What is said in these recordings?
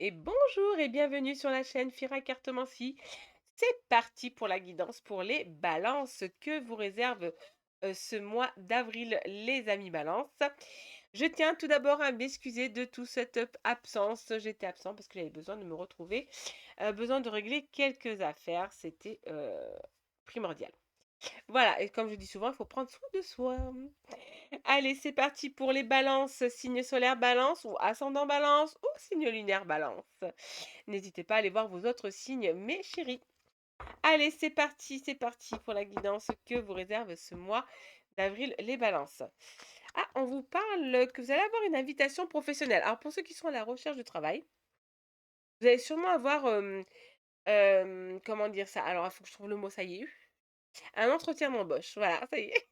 Et bonjour et bienvenue sur la chaîne Fira Cartomancie. C'est parti pour la guidance pour les balances que vous réserve ce mois d'avril, les amis balance. Je tiens tout d'abord à m'excuser de toute cette absence. J'étais absent parce que j'avais besoin de me retrouver, besoin de régler quelques affaires. C'était primordial. Voilà, et comme je dis souvent, il faut prendre soin de soi. Allez, c'est parti pour les balances, signe solaire balance ou ascendant balance ou signe lunaire balance. N'hésitez pas à aller voir vos autres signes, mes chéris. Allez, c'est parti pour la guidance que vous réserve ce mois d'avril, les balances. Ah, on vous parle que vous allez avoir une invitation professionnelle. Alors, pour ceux qui sont à la recherche de travail, vous allez sûrement avoir, comment dire ça? Alors, il faut que je trouve le mot, ça y est. Un entretien d'embauche. Voilà, ça y est.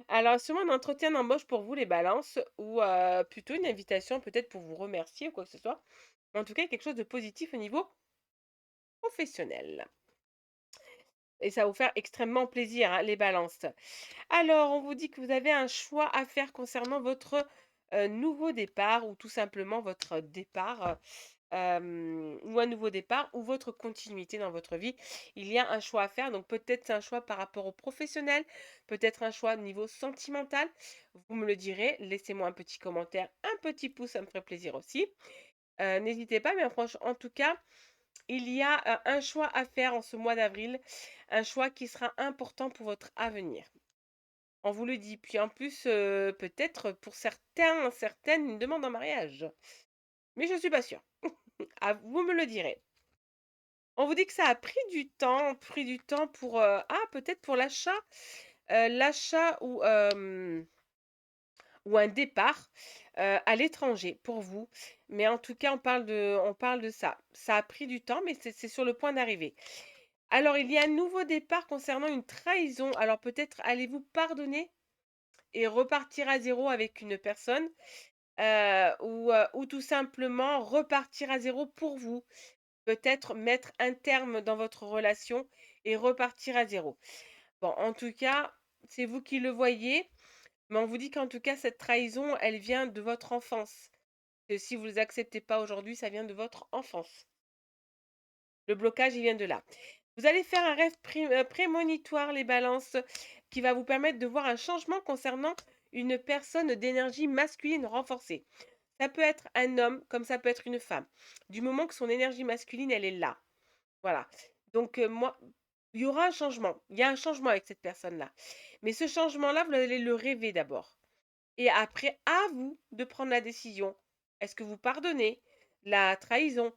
Alors, sûrement un entretien d'embauche pour vous, les balances, ou plutôt une invitation peut-être pour vous remercier ou quoi que ce soit. Mais en tout cas, quelque chose de positif au niveau professionnel. Et ça va vous faire extrêmement plaisir, hein, les balances. Alors, on vous dit que vous avez un choix à faire concernant votre nouveau départ ou tout simplement votre départ ou un nouveau départ ou votre continuité dans votre vie. Il y a un choix à faire. Donc, peut-être c'est un choix par rapport au professionnel, peut-être un choix au niveau sentimental. Vous me le direz. Laissez-moi un petit commentaire, un petit pouce, ça me ferait plaisir aussi. N'hésitez pas, mais franchement, en tout cas, il y a un choix à faire en ce mois d'avril, un choix qui sera important pour votre avenir. On vous le dit. Puis en plus, peut-être pour certains, certaines, une demande en mariage. Mais je ne suis pas sûre. Ah, vous me le direz. On vous dit que ça a pris du temps pour peut-être pour l'achat ou un départ à l'étranger pour vous. Mais en tout cas, on parle de ça. Ça a pris du temps, mais c'est sur le point d'arriver. Alors, il y a un nouveau départ concernant une trahison. Alors, peut-être allez-vous pardonner et repartir à zéro avec une personne, ou tout simplement repartir à zéro pour vous. Peut-être mettre un terme dans votre relation et repartir à zéro. Bon, en tout cas, c'est vous qui le voyez, mais on vous dit qu'en tout cas, cette trahison, elle vient de votre enfance. Que si vous ne acceptez pas aujourd'hui, ça vient de votre enfance. Le blocage, il vient de là. Vous allez faire un rêve prémonitoire, les balances, qui va vous permettre de voir un changement concernant une personne d'énergie masculine renforcée. Ça peut être un homme comme ça peut être une femme. Du moment que son énergie masculine, elle est là. Voilà. Donc, moi, il y aura un changement. Il y a un changement avec cette personne-là. Mais ce changement-là, vous allez le rêver d'abord. Et après, à vous de prendre la décision. Est-ce que vous pardonnez la trahison?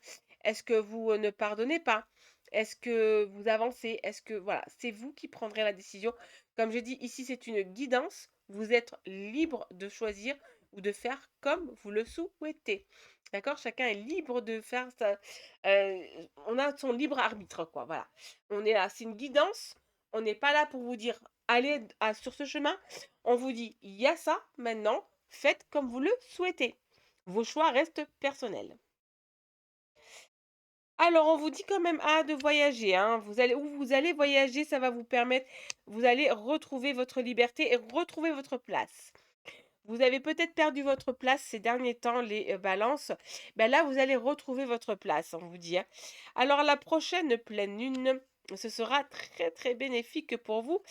Est-ce que vous ne pardonnez pas? Est-ce que vous avancez? Est-ce que, voilà, c'est vous qui prendrez la décision. Comme je dis, ici, c'est une guidance. Vous êtes libre de choisir ou de faire comme vous le souhaitez. D'accord? Chacun est libre de faire ça. On a son libre arbitre, quoi. Voilà. On est là, c'est une guidance. On n'est pas là pour vous dire, allez sur ce chemin. On vous dit, il y a ça maintenant, faites comme vous le souhaitez. Vos choix restent personnels. Alors, on vous dit quand même de voyager, hein. Où vous allez voyager, ça va vous permettre, vous allez retrouver votre liberté et retrouver votre place. Vous avez peut-être perdu votre place ces derniers temps, les balances. Ben là, vous allez retrouver votre place, on vous dit, hein. Alors, la prochaine pleine lune, ce sera très très bénéfique pour vous,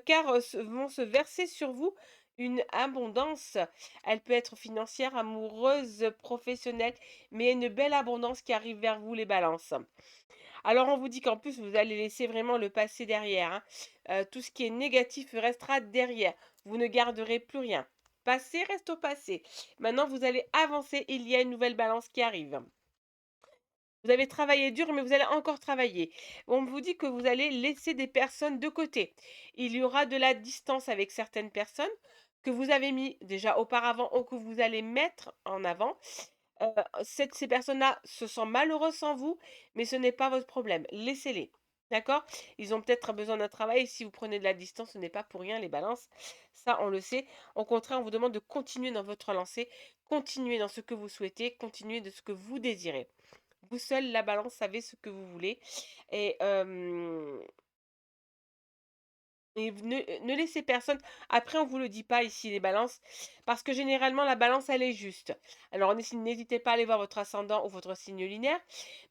car vont se verser sur vous une abondance. Elle peut être financière, amoureuse, professionnelle, mais une belle abondance qui arrive vers vous, les balances. Alors, on vous dit qu'en plus, vous allez laisser vraiment le passé derrière, hein. Tout ce qui est négatif restera derrière. Vous ne garderez plus rien. Passé reste au passé. Maintenant, vous allez avancer. Il y a une nouvelle balance qui arrive. Vous avez travaillé dur, mais vous allez encore travailler. On vous dit que vous allez laisser des personnes de côté. Il y aura de la distance avec certaines personnes que vous avez mis déjà auparavant ou que vous allez mettre en avant. Ces personnes-là se sentent malheureuses sans vous, mais ce n'est pas votre problème. Laissez-les. D'accord? Ils ont peut-être besoin d'un travail. Et si vous prenez de la distance, ce n'est pas pour rien, les balances. Ça, on le sait. Au contraire, on vous demande de continuer dans votre lancée, continuer dans ce que vous souhaitez, continuer de ce que vous désirez. Vous seul, la balance, savez ce que vous voulez. Et Et ne laissez personne après on vous le dit pas ici les balances, parce que généralement la balance elle est juste. Alors n'hésitez pas à aller voir votre ascendant ou votre signe lunaire,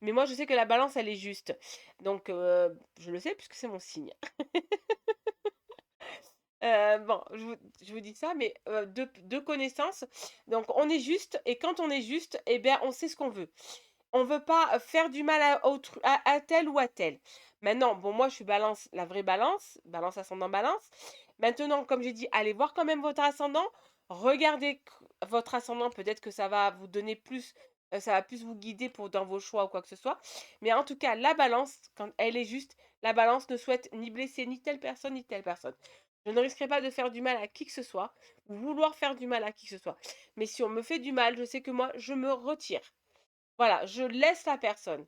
mais moi je sais que la balance elle est juste. Donc je le sais puisque c'est mon signe. Bon, je vous dis ça, mais de connaissance, donc on est juste et quand on est juste et bien on sait ce qu'on veut. On veut pas, faire du mal à tel ou à tel. Maintenant, bon moi je suis Balance, la vraie Balance, Balance ascendant Balance. Maintenant, comme j'ai dit, allez voir quand même votre ascendant, regardez votre ascendant, peut-être que ça va vous donner plus, ça va plus vous guider pour dans vos choix ou quoi que ce soit. Mais en tout cas, la Balance, quand elle est juste, la Balance ne souhaite ni blesser ni telle personne ni telle personne. Je ne risquerai pas de faire du mal à qui que ce soit, ou vouloir faire du mal à qui que ce soit. Mais si on me fait du mal, je sais que moi, je me retire. Voilà, je laisse la personne.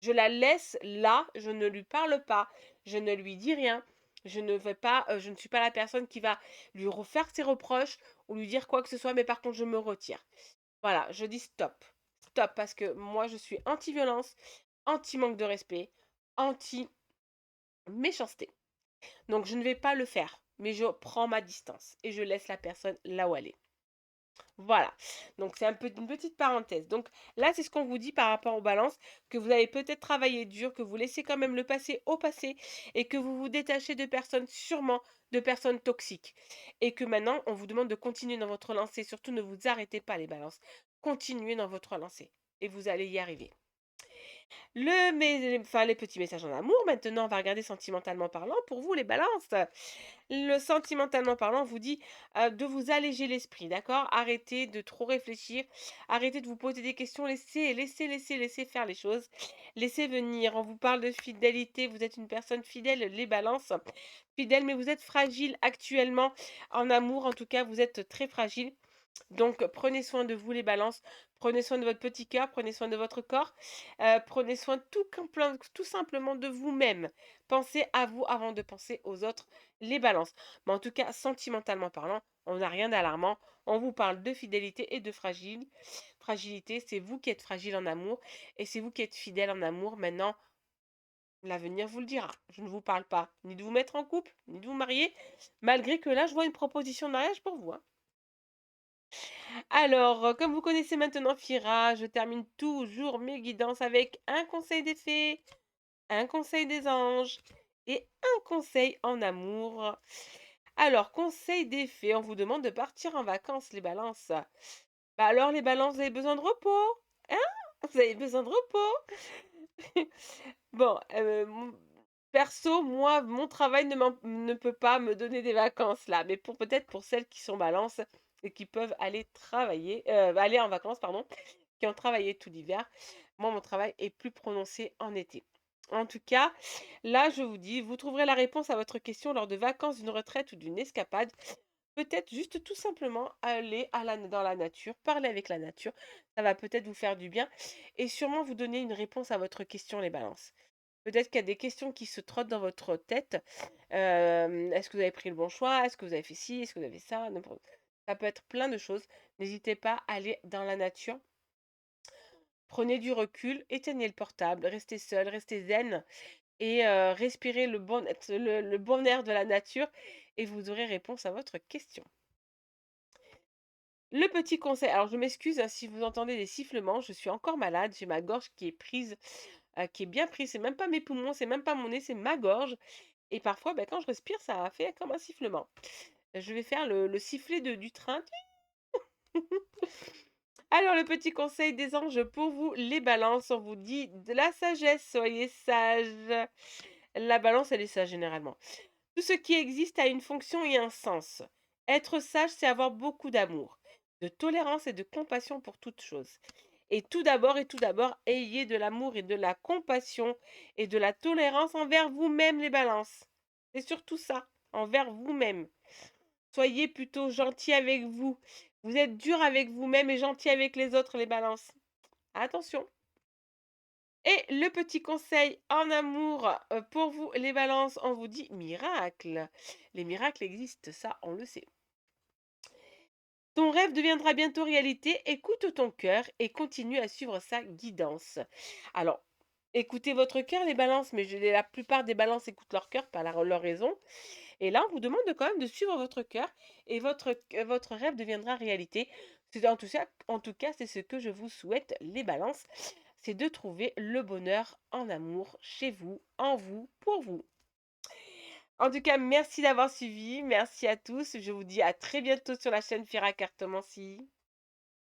Je la laisse là, je ne lui parle pas, je ne lui dis rien. Je ne vais pas, je ne suis pas la personne qui va lui refaire ses reproches ou lui dire quoi que ce soit, mais par contre, je me retire. Voilà, je dis stop. Stop, parce que moi, je suis anti-violence, anti-manque de respect, anti-méchanceté. Donc, je ne vais pas le faire, mais je prends ma distance et je laisse la personne là où elle est. Voilà, donc c'est un peu une petite parenthèse. Donc là, c'est ce qu'on vous dit par rapport aux balances, que vous avez peut-être travaillé dur, que vous laissez quand même le passé au passé et que vous vous détachez de personnes, sûrement de personnes toxiques. Et que maintenant, on vous demande de continuer dans votre lancée. Surtout, ne vous arrêtez pas les balances. Continuez dans votre lancée et vous allez y arriver. Les petits messages en amour. Maintenant, on va regarder sentimentalement parlant pour vous, les balances. Le sentimentalement parlant vous dit de vous alléger l'esprit, d'accord? Arrêtez de trop réfléchir, arrêtez de vous poser des questions, laissez faire les choses, laissez venir. On vous parle de fidélité, vous êtes une personne fidèle, les balances, fidèle, mais vous êtes fragile actuellement en amour, en tout cas, vous êtes très fragile. Donc, prenez soin de vous, les balances. Prenez soin de votre petit cœur, prenez soin de votre corps, prenez soin tout simplement de vous-même. Pensez à vous avant de penser aux autres, les balances. Mais en tout cas, sentimentalement parlant, on n'a rien d'alarmant. On vous parle de fidélité et de fragilité. C'est vous qui êtes fragile en amour et c'est vous qui êtes fidèle en amour. Maintenant, l'avenir vous le dira. Je ne vous parle pas ni de vous mettre en couple, ni de vous marier, malgré que là, je vois une proposition de mariage pour vous, hein. Alors, comme vous connaissez maintenant Fira, je termine toujours mes guidances avec un conseil des fées, un conseil des anges et un conseil en amour. Alors, conseil des fées, on vous demande de partir en vacances, les balances. Bah alors, les balances, vous avez besoin de repos, hein? Vous avez besoin de repos. Bon, perso, moi, mon travail ne peut pas me donner des vacances là, mais peut-être pour celles qui sont balances et qui peuvent aller travailler, aller en vacances, pardon, qui ont travaillé tout l'hiver. Moi, mon travail est plus prononcé en été. En tout cas, là, je vous dis, vous trouverez la réponse à votre question lors de vacances, d'une retraite ou d'une escapade. Peut-être juste tout simplement aller dans la nature, parler avec la nature. Ça va peut-être vous faire du bien et sûrement vous donner une réponse à votre question, les balances. Peut-être qu'il y a des questions qui se trottent dans votre tête. Est-ce que vous avez pris le bon choix? Est-ce que vous avez fait ci? Est-ce que vous avez ça? Ça peut être plein de choses. N'hésitez pas à aller dans la nature. Prenez du recul, éteignez le portable, restez seul, restez zen et respirez le bon air de la nature et vous aurez réponse à votre question. Le petit conseil, alors je m'excuse hein, si vous entendez des sifflements, je suis encore malade, j'ai ma gorge qui est prise, qui est bien prise, c'est même pas mes poumons, c'est même pas mon nez, c'est ma gorge. Et parfois, ben, quand je respire, ça fait comme un sifflement. Je vais faire le sifflet du train. Alors, le petit conseil des anges pour vous, les balances, on vous dit de la sagesse, soyez sages. La balance, elle est sage généralement. Tout ce qui existe a une fonction et un sens. Être sage, c'est avoir beaucoup d'amour, de tolérance et de compassion pour toute chose. Et tout d'abord, ayez de l'amour et de la compassion et de la tolérance envers vous-même, les balances. C'est surtout ça, envers vous-même. Soyez plutôt gentil avec vous. Vous êtes dur avec vous-même et gentil avec les autres, les balances. Attention. Et le petit conseil en amour pour vous, les balances, on vous dit miracle. Les miracles existent, ça, on le sait. Ton rêve deviendra bientôt réalité. Écoute ton cœur et continue à suivre sa guidance. Alors, écoutez votre cœur, les balances, mais la plupart des balances écoutent leur cœur, pas leur raison. Et là, on vous demande de quand même de suivre votre cœur et votre rêve deviendra réalité. C'est en tout cas, c'est ce que je vous souhaite, les balances, c'est de trouver le bonheur en amour, chez vous, en vous, pour vous. En tout cas, merci d'avoir suivi, merci à tous. Je vous dis à très bientôt sur la chaîne Fira Cartomancie.